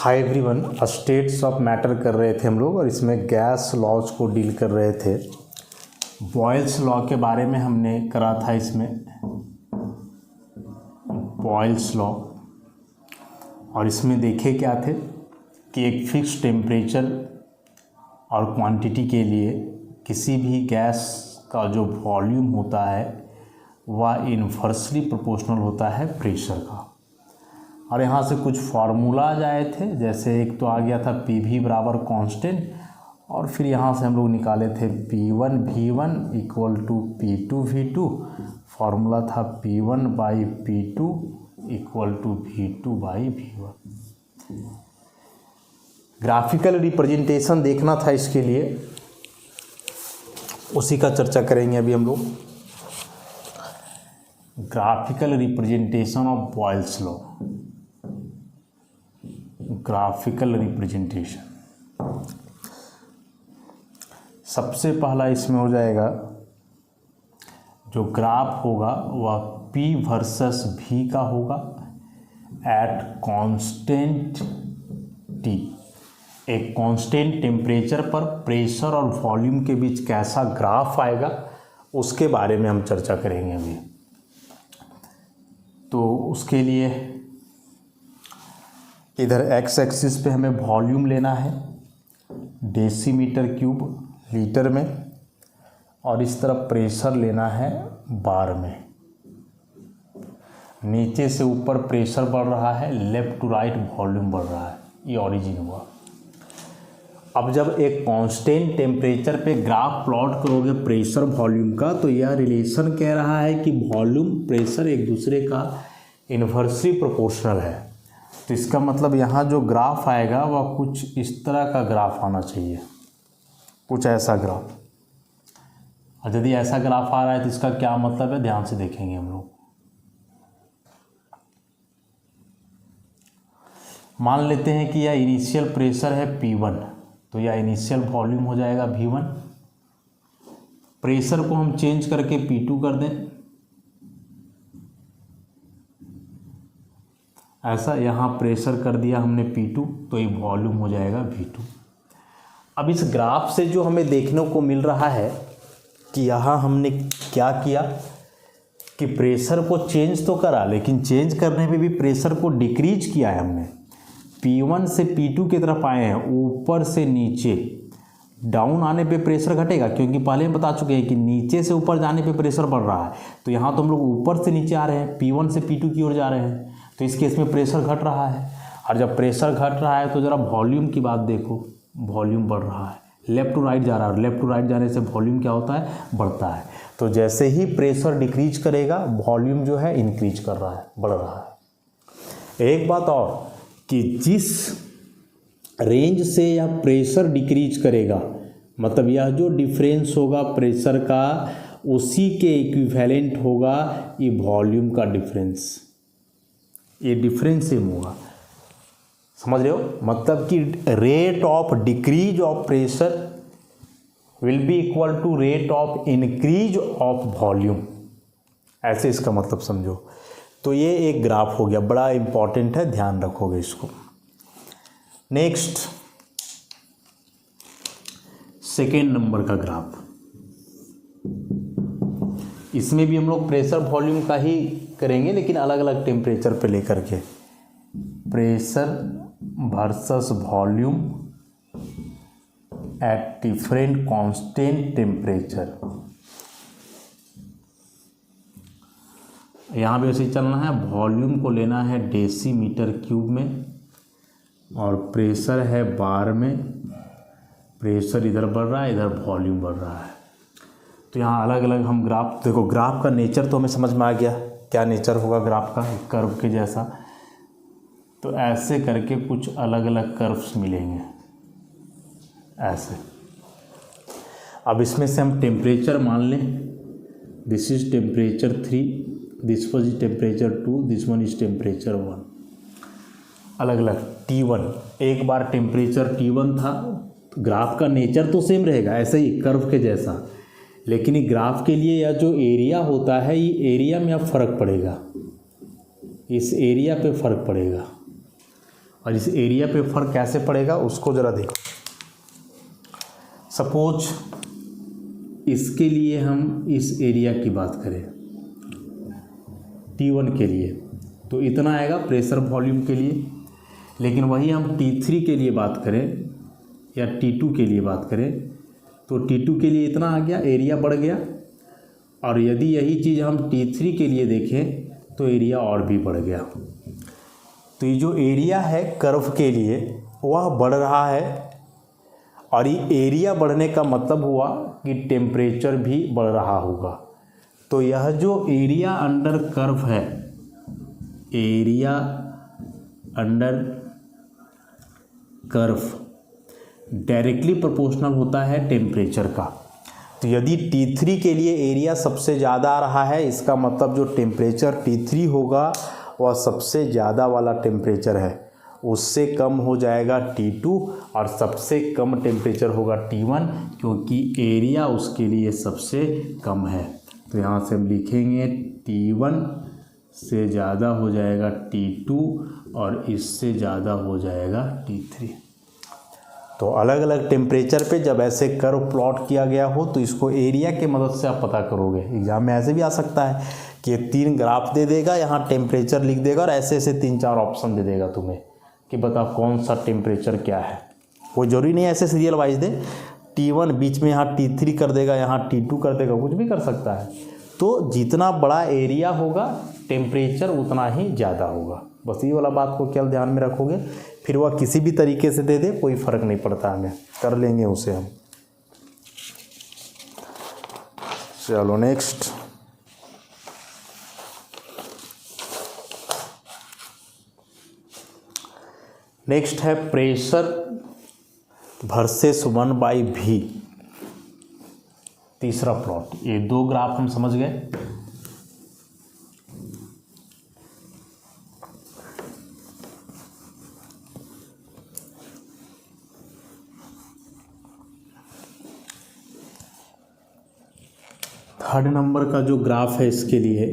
Hi everyone, states of matter कर रहे थे हम लोग और इसमें गैस लॉज को डील कर रहे थे। बॉयल्स लॉ के बारे में हमने करा था इसमें, बॉयल्स लॉ। और इसमें देखे क्या थे कि एक फिक्स टेम्परेचर और क्वांटिटी के लिए किसी भी गैस का जो वॉल्यूम होता है वह इन्वर्सली प्रोपोर्शनल होता है प्रेशर का। और यहाँ से कुछ फार्मूलाज आए थे, जैसे एक तो आ गया था PV बराबर कांस्टेंट, और फिर यहाँ से हम लोग निकाले थे P1 V1 equal to P2 V2। Formula था P1 by P2 equal to V2 by V1। Graphical representation देखना था इसके लिए, उसी का चर्चा करेंगे अभी हम लोग। Graphical representation of Boyle's law. Graphical representation सबसे पहला इसमें हो जाएगा, जो ग्राफ होगा वह P वर्सेस V का होगा एट कांस्टेंट T। एक कांस्टेंट टेम्परेचर पर प्रेशर और वॉल्यूम के बीच कैसा ग्राफ आएगा उसके बारे में हम चर्चा करेंगे अभी। तो उसके लिए इधर x एक्सिस पे हमें वॉल्यूम लेना है डेसीमीटर क्यूब लीटर में, और इस तरफ प्रेशर लेना है बार में। नीचे से ऊपर प्रेशर बढ़ रहा है, लेफ्ट टू राइट वॉल्यूम बढ़ रहा है, ये ओरिजिन हुआ। अब जब एक कांस्टेंट टेम्परेचर पे ग्राफ प्लॉट करोगे प्रेशर वॉल्यूम का, तो यह रिलेशन कह रहा है कि वॉल्यूम प्रेशर एक दूसरे का इन्वर्सली प्रोपोर्शनल है। तो इसका मतलब यहाँ जो ग्राफ आएगा वह कुछ इस तरह का ग्राफ आना चाहिए, कुछ ऐसा ग्राफ। और यदि ऐसा ग्राफ आ रहा है तो इसका क्या मतलब है, ध्यान से देखेंगे हम लोग। मान लेते हैं कि यह इनिशियल प्रेशर है P1, तो यह इनिशियल वॉल्यूम हो जाएगा V1। प्रेशर को हम चेंज करके P2 कर दें, ऐसा यहाँ प्रेशर कर दिया हमने P2, तो ये वॉल्यूम हो जाएगा V2। अब इस ग्राफ से जो हमें देखने को मिल रहा है कि यहाँ हमने क्या किया कि प्रेशर को चेंज तो करा, लेकिन चेंज करने में भी प्रेशर को डिक्रीज किया है हमने। P1 से P2 की तरफ आए हैं, ऊपर से नीचे डाउन आने पे प्रेशर घटेगा, क्योंकि पहले हम बता चुके हैं कि नीचे से ऊपर जाने पे प्रेशर बढ़ रहा है। तो यहाँ तो हम लोग ऊपर से नीचे आ रहे हैं, P1 से P2 की ओर जा रहे हैं, तो इस केस में प्रेशर घट रहा है। और जब प्रेशर घट रहा है तो ज़रा वॉल्यूम की बात देखो, वॉल्यूम बढ़ रहा है, लेफ़्ट टू राइट जा रहा है, लेफ़्ट टू राइट जाने से वॉल्यूम क्या होता है, बढ़ता है। तो जैसे ही प्रेशर डिक्रीज करेगा वॉल्यूम जो है इंक्रीज कर रहा है, बढ़ रहा है। एक बात और कि जिस रेंज से यह प्रेशर डिक्रीज करेगा, मतलब यह जो डिफरेंस होगा प्रेशर का, उसी के इक्विवेलेंट होगा ये वॉल्यूम का डिफरेंस, ये डिफरेंस सेम होगा। समझ रहे हो, मतलब कि rate of decrease of pressure will be equal to rate of increase of volume, ऐसे इसका मतलब समझो। तो ये एक ग्राफ हो गया, बड़ा इंपॉर्टेंट है, ध्यान रखोगे इसको। नेक्स्ट, सेकेंड नंबर का ग्राफ। इसमें भी हम लोग प्रेशर वॉल्यूम का ही करेंगे, लेकिन अलग अलग टेम्परेचर पे लेकर के। Pressure versus volume at different constant temperature. यहाँ भी ऐसे ही चलना है, वॉल्यूम को लेना है डेसीमीटर क्यूब में, और प्रेशर है बार में। प्रेशर इधर बढ़ रहा है, इधर वॉल्यूम बढ़ रहा है। तो यहाँ अलग अलग हम ग्राफ, देखो ग्राफ का नेचर तो हमें समझ में आ गया, क्या नेचर होगा ग्राफ का, कर्व के जैसा। तो ऐसे करके कुछ अलग अलग कर्व्स मिलेंगे ऐसे। अब इसमें से हम टेम्परेचर मान लें, this is temperature 3, this was is temperature 2, this one is temperature 1। अलग अलग T1, एक बार टेम्परेचर T1 था, ग्राफ का नेचर तो सेम रहेगा ऐसे ही कर्व के जैसा, लेकिन ये ग्राफ के लिए यह जो एरिया होता है, ये एरिया में अब फ़र्क पड़ेगा, इस एरिया पे फ़र्क पड़ेगा। और इस एरिया पे फ़र्क कैसे पड़ेगा उसको ज़रा देखो। सपोज इसके लिए हम इस एरिया की बात करें T1 के लिए, तो इतना आएगा प्रेशर वॉल्यूम के लिए। लेकिन वही हम T3 के लिए बात करें या T2 के लिए बात करें तो T2 के लिए इतना आ गया, एरिया बढ़ गया। और यदि यही चीज़ हम T3 के लिए देखें तो एरिया और भी बढ़ गया। तो ये जो एरिया है कर्व के लिए वह बढ़ रहा है, और ये एरिया बढ़ने का मतलब हुआ कि टेम्परेचर भी बढ़ रहा होगा। तो यह जो एरिया अंडर कर्व है, area under curve directly proportional होता है टेम्परेचर का। तो यदि T3 के लिए एरिया सबसे ज़्यादा आ रहा है, इसका मतलब जो टेम्परेचर T3 होगा वह सबसे ज़्यादा वाला टेम्परेचर है, उससे कम हो जाएगा T2 और सबसे कम टेम्परेचर होगा T1, क्योंकि एरिया उसके लिए सबसे कम है। तो यहाँ से हम लिखेंगे T1 से ज़्यादा हो जाएगा T2 और इससे ज़्यादा हो जाएगा T3। तो अलग अलग टेम्परेचर पे जब ऐसे कर्व प्लॉट किया गया हो तो इसको एरिया के मदद से आप पता करोगे। एग्जाम में ऐसे भी आ सकता है कि ये 3 ग्राफ दे देगा, यहाँ टेम्परेचर लिख देगा और ऐसे ऐसे 3-4 ऑप्शन दे देगा तुम्हें कि बताओ कौन सा टेम्परेचर क्या है। कोई ज़रूरी नहीं ऐसे सीरियल वाइज दे, T1 बीच में यहाँ T3 कर देगा, यहाँ T2 कर देगा, कुछ भी कर सकता है। तो जितना बड़ा एरिया होगा टेम्परेचर उतना ही ज़्यादा होगा। बस ये वाला बात को क्या ध्यान में रखोगे, फिर वह किसी भी तरीके से दे दे कोई फ़र्क नहीं पड़ता, हमें कर लेंगे उसे हम। चलो नेक्स्ट, नेक्स्ट है प्रेशर वर्सेस 1/V, तीसरा प्लॉट। ये 2 ग्राफ हम समझ गए। थर्ड नंबर का जो ग्राफ है इसके लिए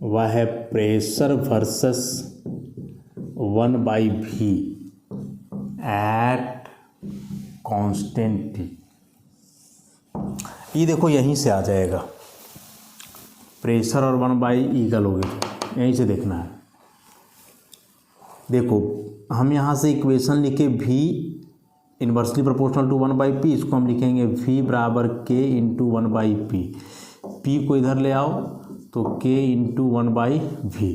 वह है pressure versus 1/V at constant T। ये देखो यहीं से आ जाएगा, प्रेशर और 1/E इक्वल हो गए, यहीं से देखना है। देखो हम यहाँ से इक्वेशन लिखे V inversely proportional to 1/P, इसको हम लिखेंगे V बराबर K इंटू 1/P। P को इधर ले आओ तो K इंटू 1/V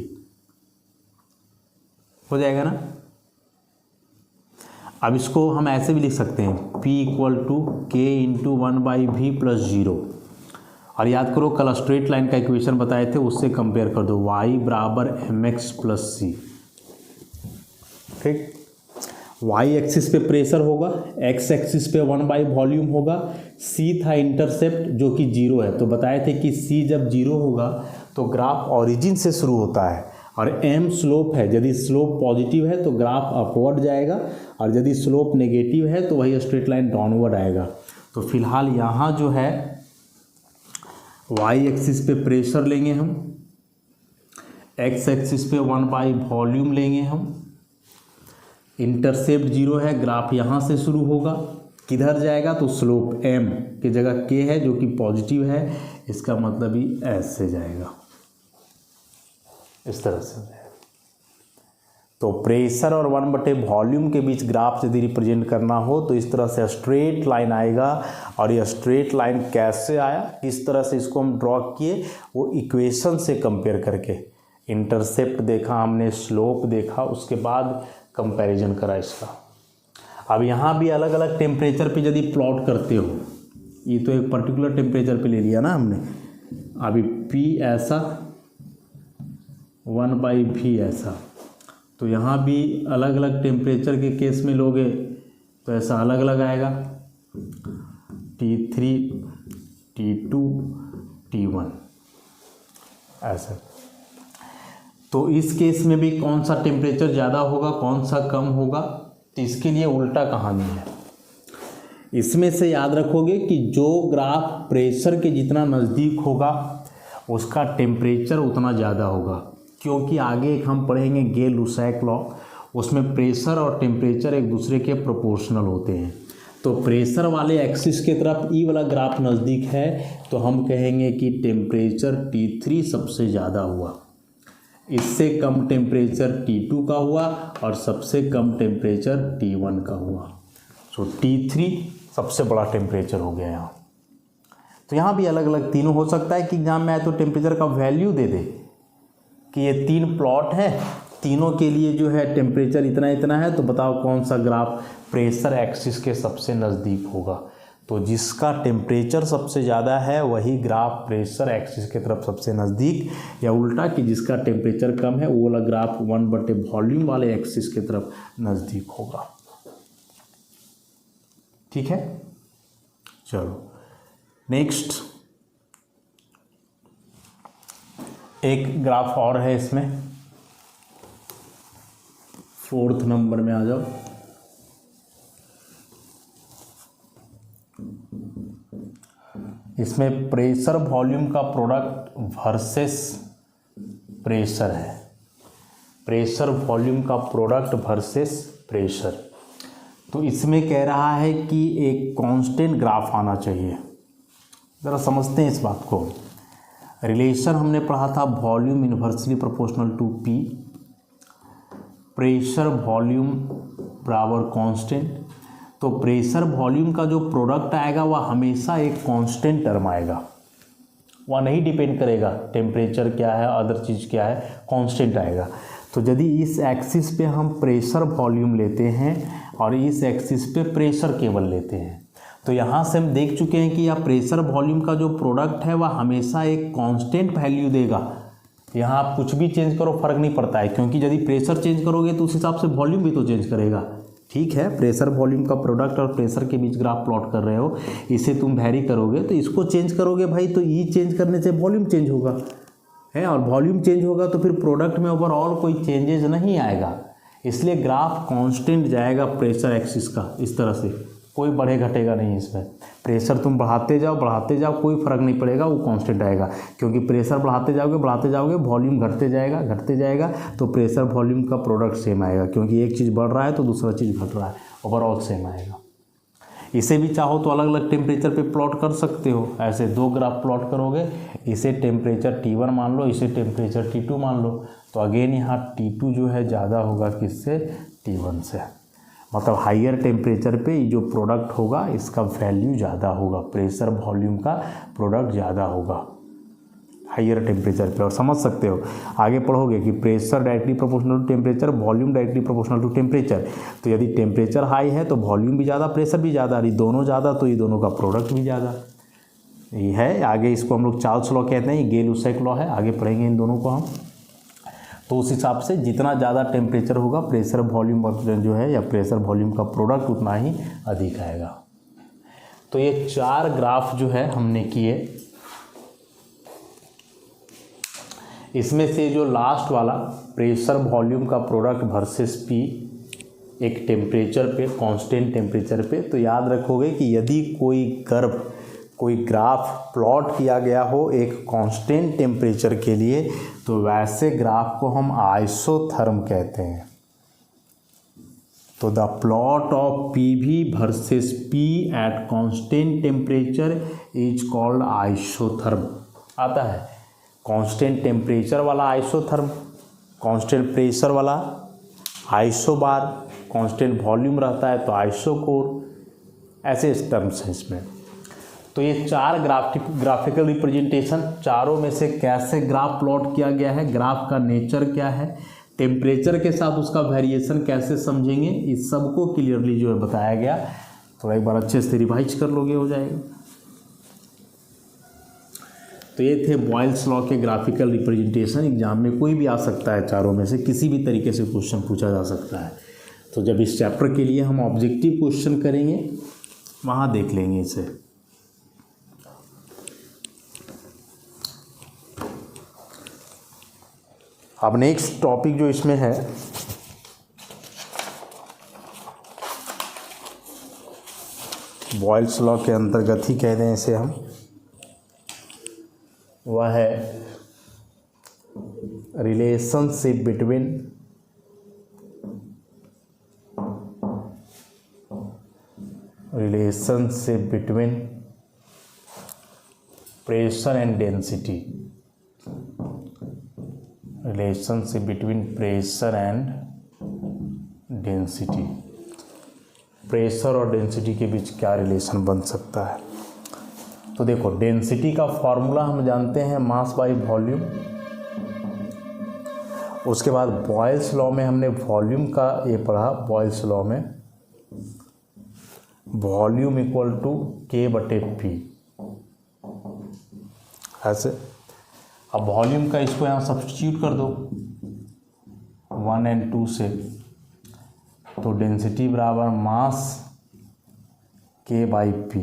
हो जाएगा ना। अब इसको हम ऐसे भी लिख सकते हैं P equal to K into 1/V plus 0। और याद करो कल स्ट्रेट लाइन का इक्वेशन बताए थे, उससे कंपेयर कर दो, y बराबर mx प्लस c। ठीक, y एक्सिस पे प्रेशर होगा, x एक्सिस पे 1/V वॉल्यूम होगा, c था इंटरसेप्ट जो कि 0 है। तो बताए थे कि c जब 0 होगा तो ग्राफ ऑरिजिन से शुरू होता है, और m स्लोप है। यदि स्लोप पॉजिटिव है तो ग्राफ अपवर्ड जाएगा, और यदि स्लोप नेगेटिव है तो वही स्ट्रेट लाइन डाउनवर्ड आएगा। तो फिलहाल यहाँ जो है y एक्सिस पे प्रेशर लेंगे हम, x एक्सिस पे 1/V वॉल्यूम लेंगे हम, इंटरसेप्ट 0 है, ग्राफ यहाँ से शुरू होगा, किधर जाएगा तो स्लोप m की जगह k है जो कि पॉजिटिव है, इसका मतलब ही ऐसे जाएगा, इस तरह से जाएगा। तो प्रेशर और 1/वॉल्यूम के बीच ग्राफ यदि रिप्रेजेंट करना हो तो इस तरह से स्ट्रेट लाइन आएगा। और यह स्ट्रेट लाइन कैसे आया, किस तरह से इसको हम ड्रॉ किए, वो इक्वेशन से कंपेयर करके, इंटरसेप्ट देखा हमने, स्लोप देखा, उसके बाद कंपैरिजन करा इसका। अब यहाँ भी अलग अलग टेम्परेचर पे यदि प्लॉट करते हो, ये तो एक पर्टिकुलर टेम्परेचर पे ले लिया ना हमने, अभी P ऐसा 1/V ऐसा, तो यहाँ भी अलग अलग टेम्परेचर के केस में लोगे तो ऐसा अलग अलग आएगा, T3 T2 T1 ऐसा। तो इस केस में भी कौन सा टेम्परेचर ज़्यादा होगा कौन सा कम होगा, तो इसके लिए उल्टा कहानी है। इसमें से याद रखोगे कि जो ग्राफ प्रेशर के जितना नज़दीक होगा उसका टेम्परेचर उतना ज़्यादा होगा, क्योंकि आगे एक हम पढ़ेंगे गेल लुसैक लॉ, उसमें प्रेशर और टेम्परेचर एक दूसरे के प्रोपोर्शनल होते हैं। तो प्रेशर वाले एक्सिस की तरफ ई वाला ग्राफ नज़दीक है तो हम कहेंगे कि टेम्परेचर T3 सबसे ज़्यादा हुआ, इससे कम टेम्परेचर T2 का हुआ और सबसे कम टेम्परेचर T1 का हुआ। सो T3 सबसे बड़ा टेम्परेचर हो गया यहाँ। तो यहाँ भी अलग अलग तीनों हो सकता है कि एग्जाम में आए तो टेम्परेचर का वैल्यू दे दे कि ये 3 प्लॉट है, तीनों के लिए जो है टेम्परेचर इतना इतना है, तो बताओ कौन सा ग्राफ प्रेशर एक्सिस के सबसे नज़दीक होगा। तो जिसका टेम्परेचर सबसे ज़्यादा है वही ग्राफ प्रेशर एक्सिस की तरफ सबसे नज़दीक, या उल्टा कि जिसका टेम्परेचर कम है वो वाला ग्राफ 1/वॉल्यूम वाले एक्सिस की तरफ नज़दीक होगा। ठीक है, चलो नेक्स्ट एक ग्राफ और है इसमें, 4th नंबर में आ जाओ। इसमें प्रेशर वॉल्यूम का प्रोडक्ट वर्सेस प्रेशर है, प्रेशर वॉल्यूम का प्रोडक्ट वर्सेस प्रेशर। तो इसमें कह रहा है कि एक कांस्टेंट ग्राफ आना चाहिए। ज़रा समझते हैं इस बात को। रिलेशन हमने पढ़ा था volume inversely proportional to P, pressure volume बराबर कांस्टेंट। तो प्रेशर वॉल्यूम का जो प्रोडक्ट आएगा वह हमेशा एक कांस्टेंट टर्म आएगा, वह नहीं डिपेंड करेगा टेम्परेचर क्या है अदर चीज़ क्या है, कांस्टेंट आएगा। तो यदि इस एक्सिस पे हम प्रेशर वॉल्यूम लेते हैं और इस एक्सिस पे प्रेशर केवल लेते हैं, तो यहाँ से हम देख चुके हैं कि यह प्रेशर वॉल्यूम का जो प्रोडक्ट है वह हमेशा एक कांस्टेंट वैल्यू देगा। यहाँ आप कुछ भी चेंज करो फर्क नहीं पड़ता है, क्योंकि यदि प्रेशर चेंज करोगे तो उस हिसाब से वॉल्यूम भी तो चेंज करेगा। ठीक है, प्रेशर वॉल्यूम का प्रोडक्ट और प्रेशर के बीच ग्राफ प्लॉट कर रहे हो, इसे तुम वैरी करोगे तो इसको चेंज करोगे भाई, तो ई चेंज करने से वॉल्यूम चेंज होगा है, और वॉल्यूम चेंज होगा तो फिर प्रोडक्ट में ओवरऑल कोई चेंजेस नहीं आएगा। इसलिए ग्राफ कांस्टेंट जाएगा प्रेशर एक्सिस का, इस तरह से कोई बढ़े घटेगा नहीं इसमें। प्रेशर तुम बढ़ाते जाओ कोई फर्क नहीं पड़ेगा, वो कांस्टेंट आएगा, क्योंकि प्रेशर बढ़ाते जाओगे वॉल्यूम घटते जाएगा तो प्रेशर वॉल्यूम का प्रोडक्ट सेम आएगा, क्योंकि एक चीज़ बढ़ रहा है तो दूसरा चीज़ घट रहा है, ओवरऑल सेम आएगा। इसे भी चाहो तो अलग अलग टेम्परेचर पे प्लॉट कर सकते हो, ऐसे 2 ग्राफ प्लॉट करोगे, इसे टेम्परेचर T1 मान लो, इसे टेम्परेचर T2 मान लो, तो अगेन यहाँ T2 जो है ज़्यादा होगा किससे, T1 से। मतलब हाइयर टेम्परेचर पे ये जो प्रोडक्ट होगा इसका वैल्यू ज़्यादा होगा, प्रेशर वॉल्यूम का प्रोडक्ट ज़्यादा होगा हाइयर टेम्परेचर पे। और समझ सकते हो आगे पढ़ोगे कि pressure directly proportional to temperature, volume directly proportional to temperature. तो यदि टेम्परेचर हाई है तो वॉल्यूम भी ज़्यादा, प्रेशर भी ज़्यादा, यदि दोनों ज़्यादा तो ये दोनों का प्रोडक्ट भी ज़्यादा। ये है आगे, इसको हम लोग चार्ल्स लॉ कहते हैं, ये गेल-लुसाक लॉ है, आगे पढ़ेंगे इन दोनों को हम। तो उस हिसाब से जितना ज़्यादा टेम्परेचर होगा प्रेशर वॉल्यूम जो है या प्रेशर वॉल्यूम का प्रोडक्ट उतना ही अधिक आएगा। तो ये 4 ग्राफ जो है हमने किए, इसमें से जो लास्ट वाला प्रेशर वॉल्यूम का प्रोडक्ट वर्सेस पी एक टेम्परेचर पे, कांस्टेंट टेम्परेचर पे, तो याद रखोगे कि यदि कोई ग्राफ प्लॉट किया गया हो एक कांस्टेंट टेम्परेचर के लिए तो वैसे ग्राफ को हम आइसोथर्म कहते हैं। तो the plot of PV versus P at constant temperature is called isotherm. आता है कांस्टेंट टेम्परेचर वाला आइसोथर्म, कांस्टेंट प्रेशर वाला आइसोबार, कांस्टेंट वॉल्यूम रहता है तो आइसोकोर, ऐसे टर्म्स हैं इसमें। तो ये 4 ग्राफिकल रिप्रेजेंटेशन, चारों में से कैसे ग्राफ प्लॉट किया गया है, ग्राफ का नेचर क्या है, टेम्परेचर के साथ उसका वेरिएशन कैसे समझेंगे, इस सब को क्लियरली जो है बताया गया। थोड़ा एक बार अच्छे से रिवाइज कर लोगे हो जाएगा। तो ये थे बॉयल्स लॉ के ग्राफिकल रिप्रेजेंटेशन। एग्जाम में कोई भी आ सकता है, चारों में से किसी भी तरीके से क्वेश्चन पूछा जा सकता है। तो जब इस चैप्टर के लिए हम ऑब्जेक्टिव क्वेश्चन करेंगे वहाँ देख लेंगे इसे। अब नेक्स्ट टॉपिक जो इसमें है बॉयल्स लॉ के अंतर्गत ही कह दें इसे हम, वह है relationship between relationship between pressure and density, relationship between pressure and density, pressure और डेंसिटी के बीच क्या रिलेशन बन सकता है। तो देखो डेंसिटी का फॉर्मूला हम जानते हैं मास बाय वॉल्यूम। उसके बाद बॉयल्स लॉ में हमने वॉल्यूम का ये पढ़ा, बॉयल्स लॉ में वॉल्यूम इक्वल टू K/P ऐसे। अब वॉल्यूम का इसको यहाँ सब्स्टिट्यूट कर दो 1 और 2 से, तो डेंसिटी बराबर मास K/P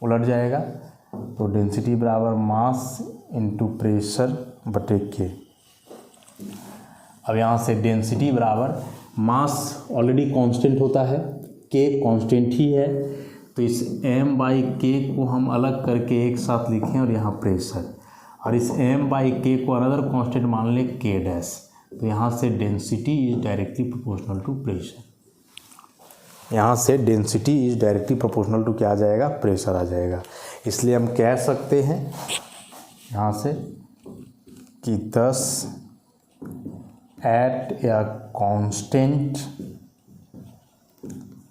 उलट जाएगा, तो डेंसिटी बराबर मास इंटू प्रेशर बटे K। अब यहाँ से डेंसिटी बराबर मास ऑलरेडी कांस्टेंट होता है, K कांस्टेंट ही है, तो इस m/K को हम अलग करके एक साथ लिखें और यहाँ प्रेशर, और इस m/K को अनदर कांस्टेंट मान लें K', तो यहाँ से density is directly proportional to pressure. यहाँ से density is directly proportional to क्या आ जाएगा, प्रेशर आ जाएगा। इसलिए हम कह सकते हैं यहाँ से कि thus at a constant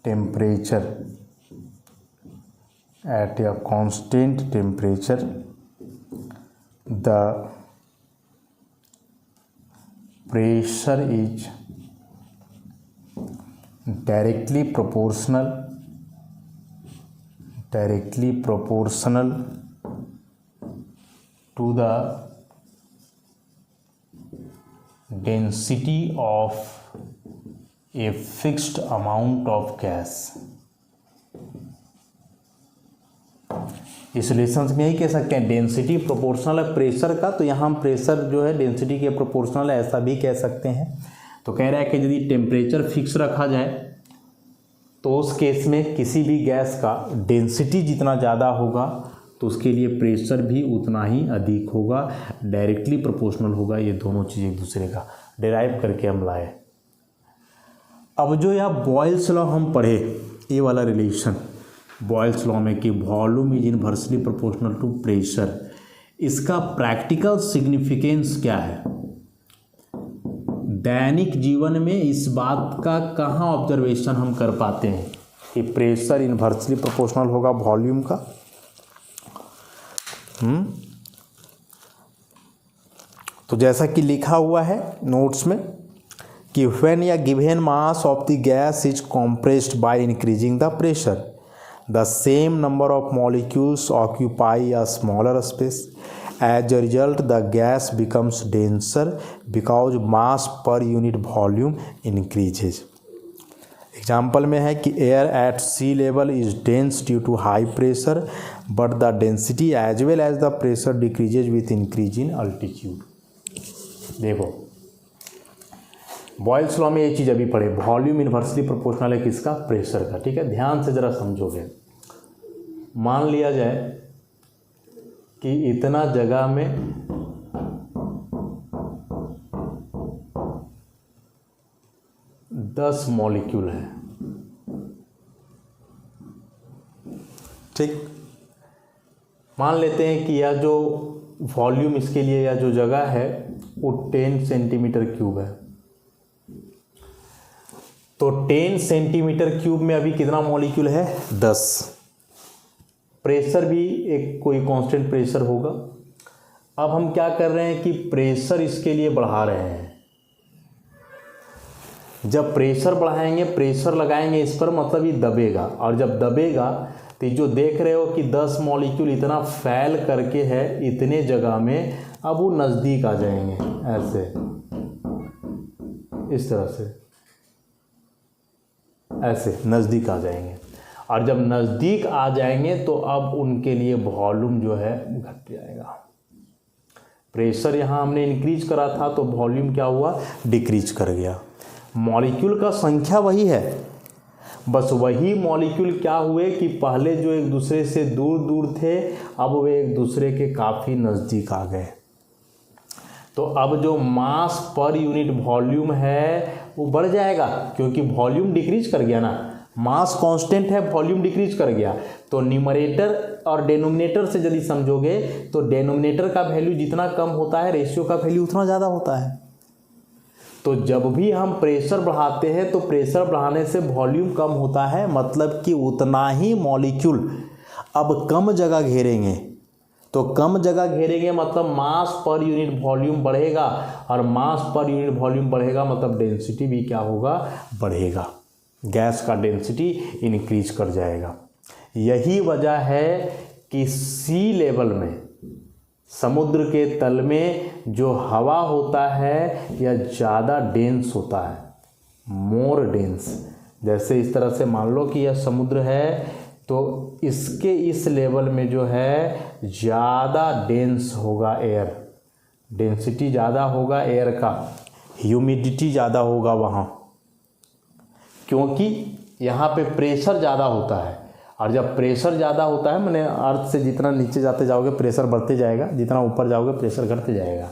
temperature, at a constant temperature the pressure is directly proportional to the density of a fixed amount of gas। इस रिलेशन में यही कह सकते हैं डेंसिटी प्रोपोर्शनल है प्रेशर का, तो यहाँ हम प्रेशर जो है डेंसिटी के प्रोपोर्शनल है ऐसा भी कह सकते हैं। तो कह रहा है कि यदि टेम्परेचर फिक्स रखा जाए तो उस केस में किसी भी गैस का डेंसिटी जितना ज़्यादा होगा तो उसके लिए प्रेशर भी उतना ही अधिक होगा, डायरेक्टली प्रोपोर्शनल होगा। ये दोनों चीज़ एक दूसरे का डिराइव करके हम लाए। अब जो यह बॉयल्स लॉ हम पढ़े, ये वाला रिलेशन बॉयल्स लॉ में कि volume is inversely proportional to pressure, इसका प्रैक्टिकल सिग्निफिकेंस क्या है? दैनिक जीवन में इस बात का कहाँ ऑब्जर्वेशन हम कर पाते हैं कि प्रेशर इनवर्सली प्रोपोर्शनल होगा वॉल्यूम का? तो जैसा कि लिखा हुआ है नोट्स में कि व्हेन या given mass of the gas is compressed by increasing the pressure, the same number of molecules occupy a smaller space. As a result, the gas becomes denser because mass per unit volume increases. Example में है कि air at sea level is dense due to high pressure but the density as well as the pressure decreases with increase in altitude. देखो Boyle's law में ये चीज़ अभी पढ़े, volume inversely proportional है किसका? प्रेशर का। ठीक है, ध्यान से ज़रा समझोगे। मान लिया जाए कि इतना जगह में दस मॉलिक्यूल है। ठीक, मान लेते हैं कि यह जो वॉल्यूम इसके लिए या जो जगह है वो 10 सेंटीमीटर क्यूब है। तो 10 सेंटीमीटर क्यूब में अभी कितना मॉलिक्यूल है? 10। प्रेशर भी एक कोई कांस्टेंट प्रेशर होगा। अब हम क्या कर रहे हैं कि प्रेशर इसके लिए बढ़ा रहे हैं। जब प्रेशर बढ़ाएंगे, प्रेशर लगाएंगे इस पर, मतलब ये दबेगा, और जब दबेगा तो जो देख रहे हो कि 10 मॉलिक्यूल इतना फैल करके है इतने जगह में, अब वो नज़दीक आ जाएंगे ऐसे, इस तरह से, ऐसे नज़दीक आ जाएंगे। और जब नज़दीक आ जाएंगे तो अब उनके लिए वॉल्यूम जो है घट जाएगा। प्रेशर यहाँ हमने इंक्रीज करा था तो वॉल्यूम क्या हुआ? डिक्रीज कर गया। मॉलिक्यूल का संख्या वही है, बस वही मॉलिक्यूल क्या हुए कि पहले जो एक दूसरे से दूर दूर थे अब वे एक दूसरे के काफ़ी नज़दीक आ गए। तो अब जो मास पर यूनिट वॉल्यूम है वो बढ़ जाएगा, क्योंकि वॉल्यूम डिक्रीज कर गया ना। मास कांस्टेंट है, वॉल्यूम डिक्रीज कर गया। तो न्यूमरेटर और डेनोमिनेटर से यदि समझोगे तो डेनोमिनेटर का वैल्यू जितना कम होता है रेशियो का वैल्यू उतना ज़्यादा होता है। तो जब भी हम प्रेशर बढ़ाते हैं तो प्रेशर बढ़ाने से वॉल्यूम कम होता है, मतलब कि उतना ही मॉलिक्यूल अब कम जगह घेरेंगे। तो कम जगह घेरेंगे मतलब मास पर यूनिट वॉल्यूम बढ़ेगा, और मास पर यूनिट वॉल्यूम बढ़ेगा मतलब डेंसिटी भी क्या होगा, बढ़ेगा। गैस का डेंसिटी इंक्रीज कर जाएगा। यही वजह है कि सी लेवल में, समुद्र के तल में जो हवा होता है यह ज़्यादा डेंस होता है, मोर डेंस। जैसे इस तरह से मान लो कि यह समुद्र है, तो इसके इस लेवल में जो है ज़्यादा डेंस होगा एयर, डेंसिटी ज़्यादा होगा एयर का, ह्यूमिडिटी ज़्यादा होगा वहाँ, क्योंकि यहाँ पे प्रेशर ज़्यादा होता है। और जब प्रेशर ज़्यादा होता है मैंने अर्थ से जितना नीचे जाते जाओगे प्रेशर बढ़ते जाएगा, जितना ऊपर जाओगे प्रेशर घटते जाएगा।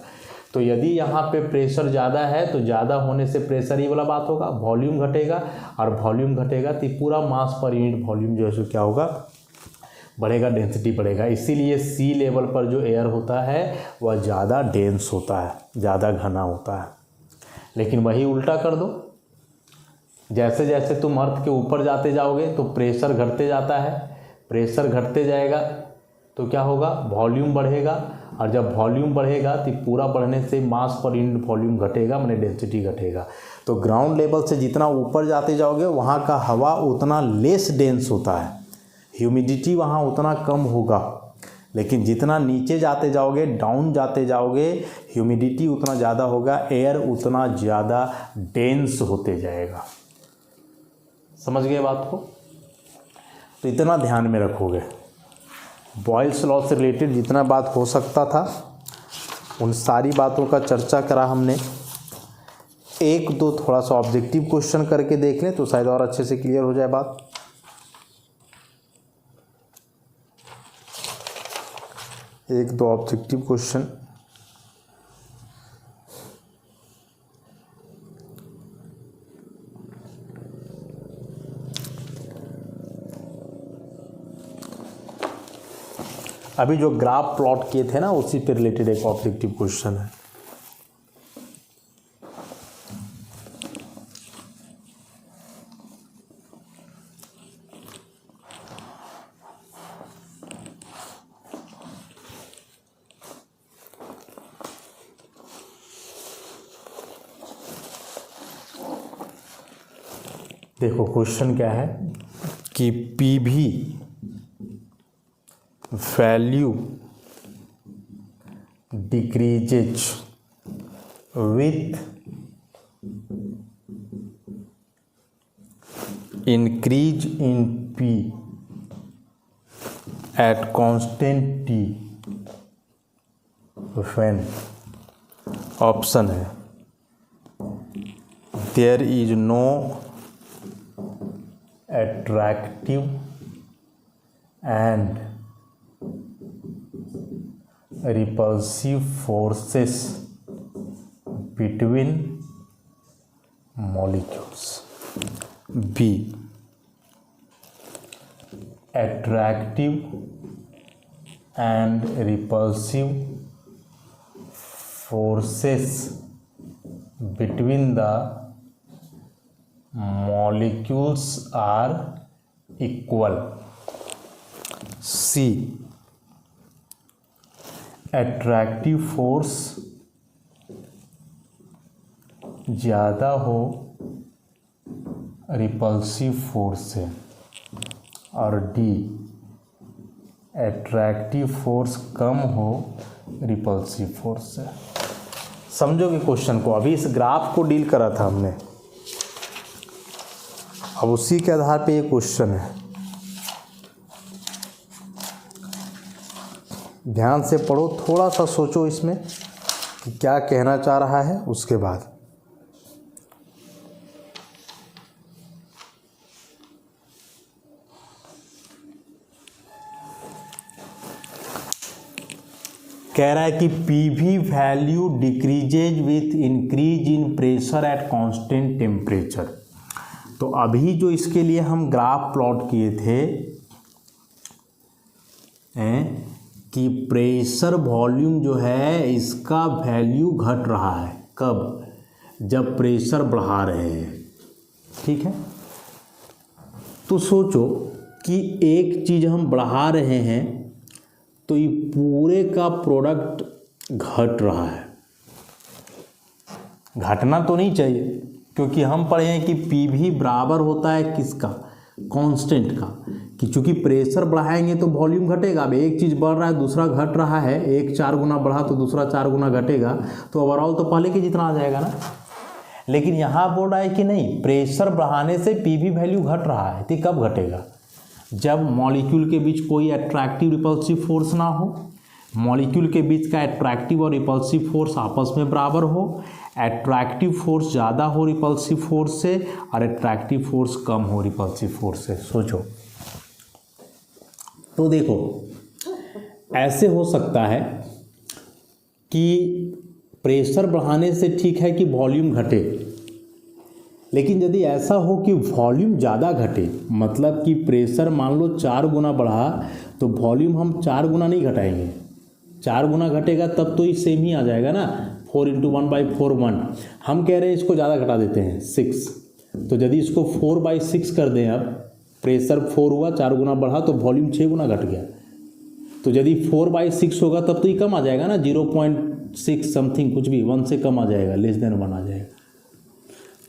तो यदि यहाँ पे प्रेशर ज़्यादा है तो ज़्यादा होने से प्रेशर ही वाला बात होगा, वॉल्यूम घटेगा, और वॉल्यूम घटेगा तो पूरा मास पर यूनिट वॉल्यूम जो है सो क्या होगा, बढ़ेगा, डेंसिटी बढ़ेगा। इसीलिए सी लेवल पर जो एयर होता है वह ज़्यादा डेंस होता है, ज़्यादा घना होता है। लेकिन वही उल्टा कर दो, जैसे जैसे तुम अर्थ के ऊपर जाते जाओगे तो प्रेशर घटते जाता है, प्रेशर घटते जाएगा तो क्या होगा, वॉल्यूम बढ़ेगा, और जब वॉल्यूम बढ़ेगा तो पूरा बढ़ने से मास पर यूनिट वॉल्यूम घटेगा, माने डेंसिटी घटेगा। तो ग्राउंड लेवल से जितना ऊपर जाते जाओगे वहाँ का हवा उतना लेस डेंस होता है, ह्यूमिडिटी वहाँ उतना कम होगा। लेकिन जितना नीचे जाते जाओगे, डाउन जाते जाओगे, ह्यूमिडिटी उतना ज़्यादा होगा, एयर उतना ज़्यादा डेंस होते जाएगा। समझ गए बात को? तो इतना ध्यान में रखोगे। बॉयल्स लॉ से रिलेटेड जितना बात हो सकता था उन सारी बातों का चर्चा करा हमने। एक दो थोड़ा सा ऑब्जेक्टिव क्वेश्चन करके देख लें तो शायद और अच्छे से क्लियर हो जाए बात। एक दो ऑब्जेक्टिव क्वेश्चन। अभी जो ग्राफ प्लॉट किए थे ना उसी पे रिलेटेड एक ऑब्जेक्टिव क्वेश्चन है। देखो क्वेश्चन क्या है कि PV value decreases with increase in P at constant T when, option है there is no attractive and repulsive forces between molecules. B. Attractive and repulsive forces between the molecules are equal. C. Attractive force ज़्यादा हो repulsive force से, और D attractive force कम हो repulsive force से। समझोगे question को? अभी इस ग्राफ को डील करा था हमने, अब उसी के आधार पे ये क्वेश्चन है। ध्यान से पढ़ो, थोड़ा सा सोचो इसमें कि क्या कहना चाह रहा है, उसके बाद कह रहा है कि PV value decreases with increase in pressure at constant temperature. तो अभी जो इसके लिए हम ग्राफ प्लॉट किए थे कि प्रेशर वॉल्यूम जो है इसका वैल्यू घट रहा है, कब? जब प्रेशर बढ़ा रहे हैं, ठीक है। तो सोचो कि एक चीज़ हम बढ़ा रहे हैं तो ये पूरे का प्रोडक्ट घट रहा है। घटना तो नहीं चाहिए, क्योंकि हम पढ़े हैं कि पी भी बराबर होता है किसका? कांस्टेंट का। कि चूँकि प्रेशर बढ़ाएंगे तो वॉल्यूम घटेगा। अब एक चीज़ बढ़ रहा है दूसरा घट रहा है, एक 4 गुना बढ़ा तो दूसरा 4 गुना घटेगा, तो ओवरऑल तो पहले के जितना आ जाएगा ना। लेकिन यहाँ बोल रहा है कि नहीं, प्रेशर बढ़ाने से पी भी वैल्यू घट रहा है। तो कब घटेगा? जब मॉलिक्यूल के बीच कोई अट्रैक्टिव रिपल्सिव फोर्स ना हो, मॉलिक्यूल के बीच का अट्रैक्टिव और रिपल्सिव फोर्स आपस में बराबर हो, अट्रैक्टिव फोर्स ज़्यादा हो रिपल्सिव फोर्स से और अट्रैक्टिव फोर्स कम हो रिपल्सिव फोर्स से। सोचो तो देखो, ऐसे हो सकता है कि प्रेशर बढ़ाने से ठीक है कि वॉल्यूम घटे, लेकिन यदि ऐसा हो कि वॉल्यूम ज़्यादा घटे, मतलब कि प्रेशर मान लो 4 गुना बढ़ा तो वॉल्यूम हम 4 गुना नहीं घटाएंगे, 4 गुना घटेगा तब तो ये सेम ही आ जाएगा ना, 4 × 1/4 1। हम कह रहे हैं इसको ज़्यादा घटा देते हैं 6, तो यदि इसको 4/6 कर दें, अब प्रेशर 4 हुआ, 4 गुना बढ़ा तो वॉल्यूम 6 गुना घट गया, तो यदि 4/6 होगा तब तो ये कम आ जाएगा ना, 0.6 समथिंग, कुछ भी 1 से कम आ जाएगा, <1 आ जाएगा।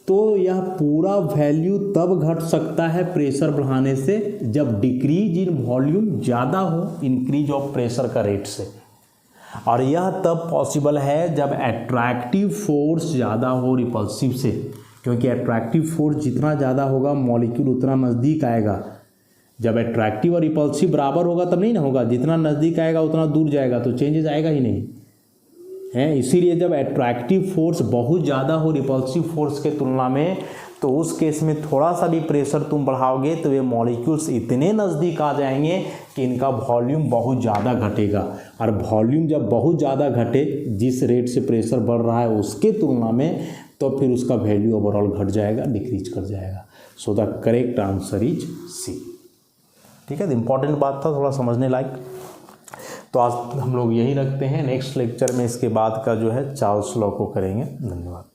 तो यह पूरा वैल्यू तब घट सकता है प्रेशर बढ़ाने से जब डिक्रीज इन वॉल्यूम ज़्यादा हो इंक्रीज ऑफ प्रेशर का रेट से, और यह तब पॉसिबल है जब अट्रैक्टिव फोर्स ज़्यादा हो रिपल्सिव से, क्योंकि अट्रैक्टिव फोर्स जितना ज़्यादा होगा मॉलिक्यूल उतना नज़दीक आएगा। जब अट्रैक्टिव और रिपल्सिव बराबर होगा तब नहीं ना होगा, जितना नज़दीक आएगा उतना दूर जाएगा, तो चेंजेस आएगा ही नहीं है। इसीलिए जब अट्रैक्टिव फोर्स बहुत ज़्यादा हो रिपल्सिव फोर्स के तुलना में, तो उस केस में थोड़ा सा भी प्रेशर तुम बढ़ाओगे तो ये मॉलिक्यूल्स इतने नज़दीक आ जाएंगे कि इनका वॉल्यूम बहुत ज़्यादा घटेगा, और वॉल्यूम जब बहुत ज़्यादा घटे, जिस रेट से प्रेशर बढ़ रहा है उसके तुलना में, तो फिर उसका वैल्यू ओवरऑल घट जाएगा, डिक्रीज कर जाएगा। So the correct answer is C. ठीक है, इंपॉर्टेंट बात था, थोड़ा समझने लायक। तो आज हम लोग यही रखते हैं, नेक्स्ट लेक्चर में इसके बाद का जो है चार्ल्स लॉ को करेंगे। धन्यवाद।